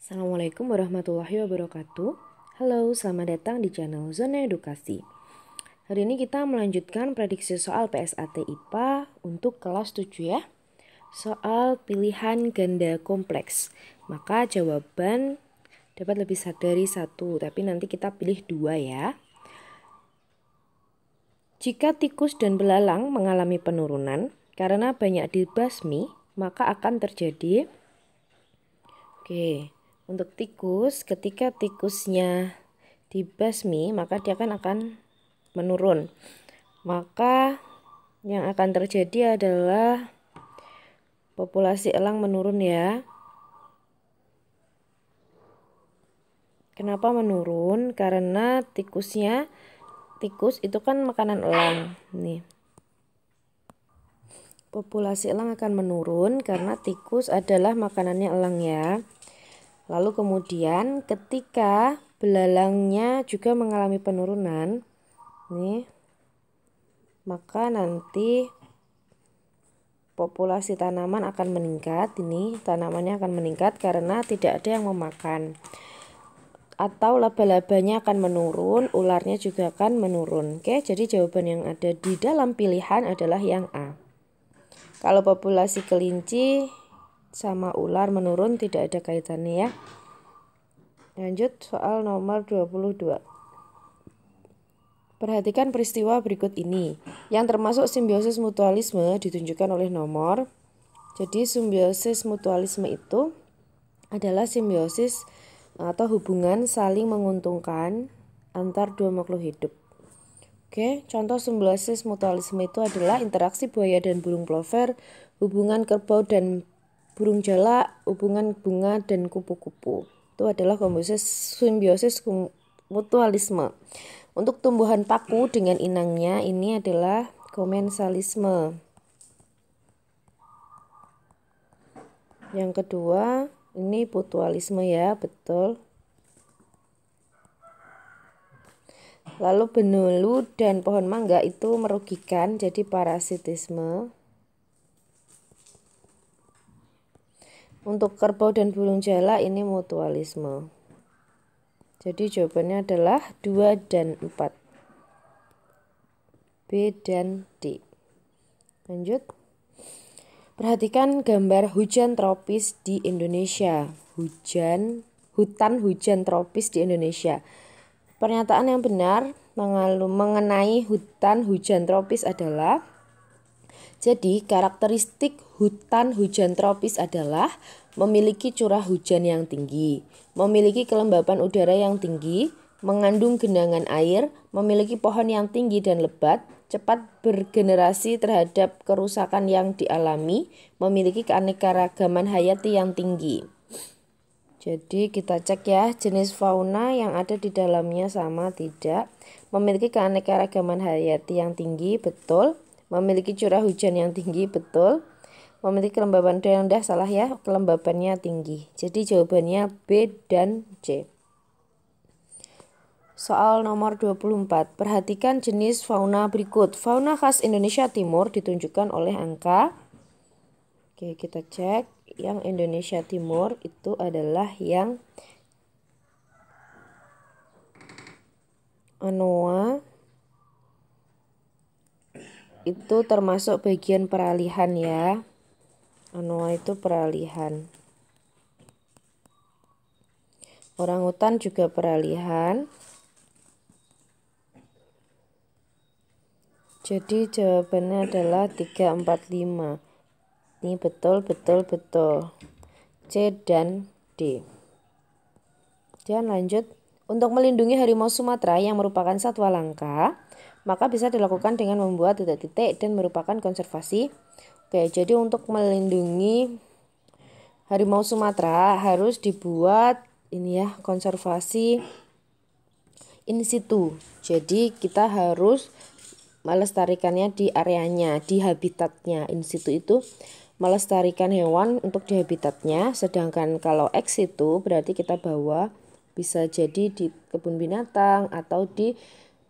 Assalamualaikum warahmatullahi wabarakatuh. Halo, selamat datang di channel Zona Edukasi. Hari ini kita melanjutkan prediksi soal PSAT IPA untuk kelas 7 ya. Soal pilihan ganda kompleks. Maka jawaban dapat lebih dari satu, tapi nanti kita pilih dua ya. Jika tikus dan belalang mengalami penurunan karena banyak dibasmi, maka akan terjadi. Untuk tikus, ketika tikusnya dibasmi, maka dia akan menurun. Maka yang akan terjadi adalah populasi elang menurun ya. Kenapa menurun? Karena tikus itu kan makanan elang. Nih. Populasi elang akan menurun karena tikus adalah makanannya elang ya. Lalu kemudian ketika belalangnya juga mengalami penurunan, nih, maka nanti populasi tanaman akan meningkat. Ini tanamannya akan meningkat karena tidak ada yang memakan. Atau laba-labanya akan menurun, ularnya juga akan menurun. Oke, jadi jawaban yang ada di dalam pilihan adalah yang A. Kalau populasi kelinci sama ular menurun tidak ada kaitannya ya. Lanjut soal nomor 22. Perhatikan peristiwa berikut ini. Yang termasuk simbiosis mutualisme ditunjukkan oleh nomor. Jadi simbiosis mutualisme itu adalah simbiosis atau hubungan saling menguntungkan antar dua makhluk hidup. Contoh simbiosis mutualisme itu adalah interaksi buaya dan burung plover, hubungan kerbau dan burung jalak, hubungan bunga dan kupu-kupu. Itu adalah simbiosis mutualisme. Untuk tumbuhan paku dengan inangnya ini adalah komensalisme. Yang kedua ini putualisme ya, betul. Lalu benulu dan pohon mangga itu merugikan, jadi parasitisme. Untuk kerbau dan burung jalak ini mutualisme. Jadi jawabannya adalah 2 dan 4. B dan D. Lanjut. Perhatikan gambar hujan tropis di Indonesia. Hutan hujan tropis di Indonesia. Pernyataan yang benar mengenai hutan hujan tropis adalah, jadi karakteristik hutan hujan tropis adalah memiliki curah hujan yang tinggi, memiliki kelembapan udara yang tinggi, mengandung genangan air, memiliki pohon yang tinggi dan lebat, cepat bergenerasi terhadap kerusakan yang dialami, memiliki keanekaragaman hayati yang tinggi. Jadi kita cek ya, jenis fauna yang ada di dalamnya sama tidak. Memiliki keanekaragaman hayati yang tinggi, betul. Memiliki curah hujan yang tinggi, betul. Memiliki kelembaban udara yang rendah, salah ya, kelembabannya tinggi. Jadi jawabannya B dan C. Soal nomor 24. Perhatikan jenis fauna berikut. Fauna khas Indonesia Timur ditunjukkan oleh angka. Kita cek. Yang Indonesia Timur itu adalah yang anoa. Itu termasuk bagian peralihan ya. Anoa itu peralihan. Orangutan juga peralihan. Jadi jawabannya adalah 3, 4, 5. Ini betul. C dan D. Dan lanjut. Untuk melindungi harimau Sumatera yang merupakan satwa langka, maka bisa dilakukan dengan membuat titik-titik dan merupakan konservasi. Jadi untuk melindungi harimau Sumatera harus dibuat ini ya, konservasi in situ. Jadi kita harus melestarikannya di areanya, di habitatnya. In situ itu melestarikan hewan untuk di habitatnya, sedangkan kalau ex situ berarti kita bawa bisa jadi di kebun binatang atau di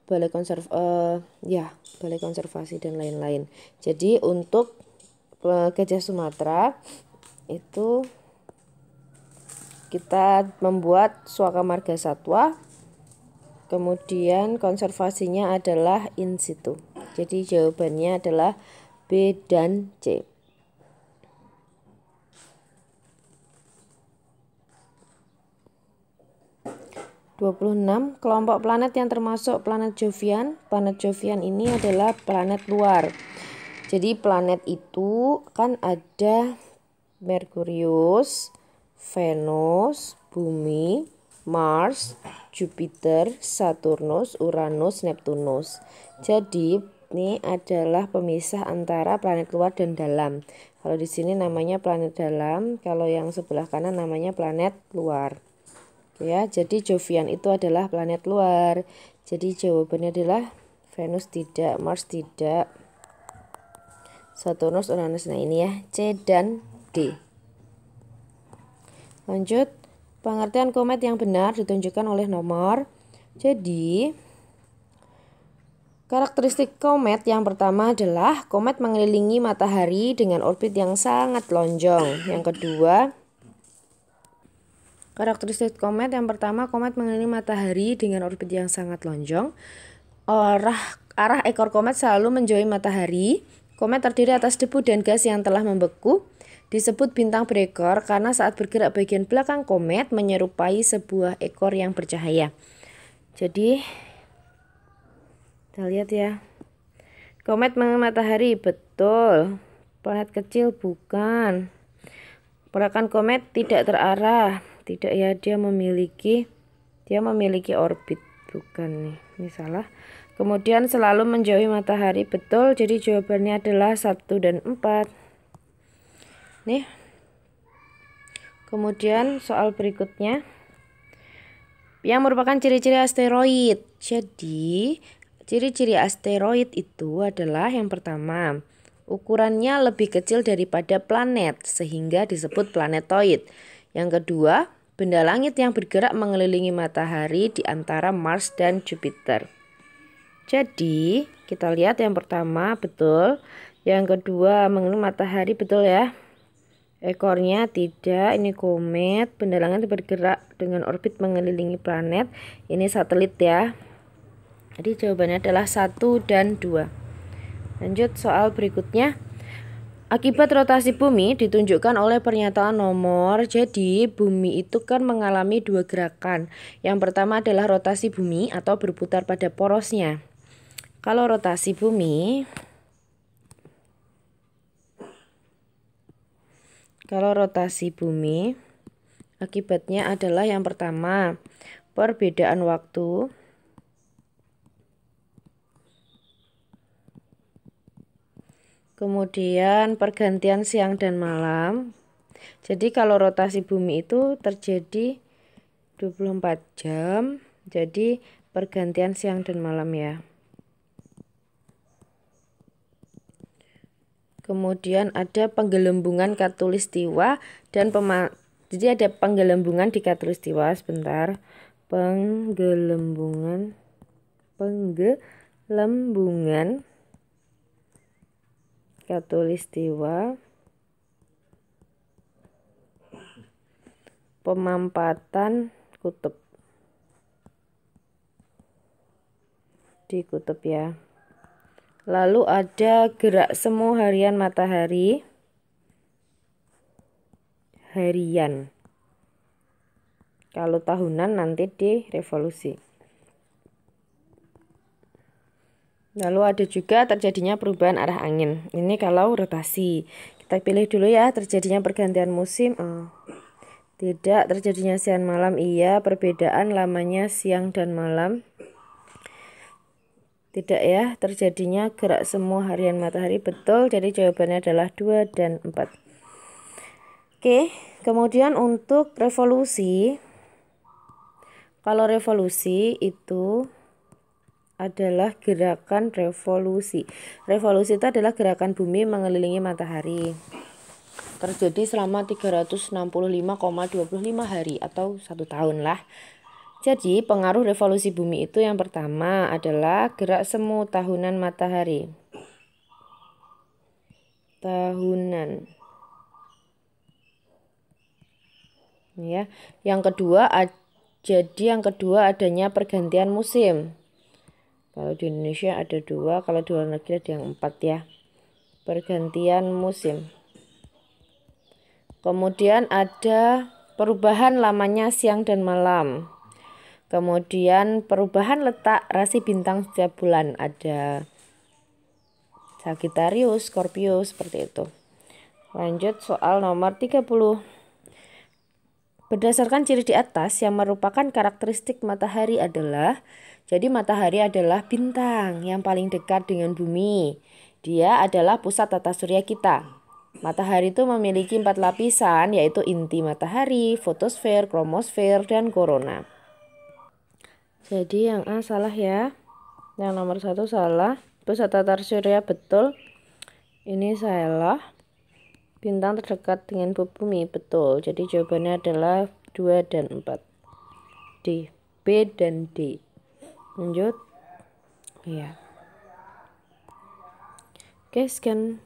balai konservasi dan lain-lain. Jadi untuk gajah Sumatera itu kita membuat suaka marga satwa, kemudian konservasinya adalah in situ. Jadi jawabannya adalah B dan C. 26. Kelompok planet yang termasuk planet Jovian. Planet Jovian ini adalah planet luar. Jadi planet itu kan ada Merkurius, Venus, Bumi, Mars, Jupiter, Saturnus, Uranus, Neptunus. Jadi ini adalah pemisah antara planet luar dan dalam. Kalau di sini namanya planet dalam, kalau yang sebelah kanan namanya planet luar. Ya, jadi Jovian itu adalah planet luar. Jadi jawabannya adalah Venus tidak, Mars tidak, Saturnus, Uranus. Nah ini ya, C dan D. Lanjut, pengertian komet yang benar ditunjukkan oleh nomor. Jadi karakteristik komet yang pertama adalah komet mengelilingi matahari dengan orbit yang sangat lonjong. Yang kedua, karakteristik komet yang pertama, komet mengelilingi matahari dengan orbit yang sangat lonjong. Arah ekor komet selalu menjauhi matahari. Komet terdiri atas debu dan gas yang telah membeku. Disebut bintang berekor karena saat bergerak bagian belakang komet menyerupai sebuah ekor yang bercahaya. Jadi kita lihat ya. Komet mengelilingi matahari, betul. Planet kecil bukan. Gerakan komet tidak terarah. Tidak ya, dia memiliki orbit, bukan nih, ini salah. Kemudian selalu menjauhi matahari, betul. Jadi jawabannya adalah 1 dan 4. Nih. Kemudian soal berikutnya yang merupakan ciri-ciri asteroid. Jadi ciri-ciri asteroid itu adalah yang pertama, ukurannya lebih kecil daripada planet sehingga disebut planetoid. Yang kedua, benda langit yang bergerak mengelilingi matahari di antara Mars dan Jupiter. Jadi, kita lihat yang pertama betul. Yang kedua, mengelilingi matahari, betul ya. Ekornya tidak, ini komet. Benda langit bergerak dengan orbit mengelilingi planet. Ini satelit ya. Jadi jawabannya adalah 1 dan 2. Lanjut soal berikutnya. Akibat rotasi bumi ditunjukkan oleh pernyataan nomor. Jadi bumi itu kan mengalami 2 gerakan. Yang pertama adalah rotasi bumi atau berputar pada porosnya. Kalau rotasi bumi akibatnya adalah yang pertama, perbedaan waktu. Kemudian pergantian siang dan malam. Jadi kalau rotasi bumi itu terjadi 24 jam. Jadi pergantian siang dan malam ya. Kemudian ada penggelembungan khatulistiwa dan jadi ada penggelembungan di khatulistiwa, sebentar. Penggelembungan khatulistiwa, pemampatan kutub di kutub ya. Lalu ada gerak semu harian matahari harian. Kalau tahunan nanti di revolusi. Lalu ada juga terjadinya perubahan arah angin. Ini kalau rotasi. Kita pilih dulu ya, terjadinya pergantian musim. Tidak, terjadinya siang malam. Iya, perbedaan lamanya siang dan malam. Tidak ya, terjadinya gerak semu harian matahari. Betul, jadi jawabannya adalah 2 dan 4. Oke, kemudian untuk revolusi. Kalau revolusi itu adalah gerakan revolusi. Revolusi itu adalah gerakan bumi mengelilingi matahari. Terjadi selama 365,25 hari atau 1 tahun lah. Jadi pengaruh revolusi bumi itu yang pertama adalah gerak semu tahunan matahari. Ya. Yang kedua yang kedua adanya pergantian musim. Kalau di Indonesia ada 2, kalau di luar negeri ada yang 4 ya. Pergantian musim. Kemudian ada perubahan lamanya siang dan malam. Kemudian perubahan letak rasi bintang setiap bulan, ada Sagittarius, Scorpio, seperti itu. Lanjut soal nomor 30. Berdasarkan ciri di atas yang merupakan karakteristik matahari adalah, jadi matahari adalah bintang yang paling dekat dengan bumi. Dia adalah pusat tata surya kita. Matahari itu memiliki 4 lapisan, yaitu inti matahari, fotosfer, kromosfer, dan korona. Jadi yang A salah ya. Yang nomor 1 salah. Pusat tata surya betul. Ini salah. Bintang terdekat dengan bumi betul. Jadi jawabannya adalah 2 dan 4. D. B dan D. Lanjut. Iya. Oke, sekian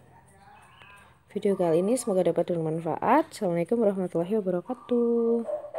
video kali ini. Semoga dapat bermanfaat. Assalamualaikum warahmatullahi wabarakatuh.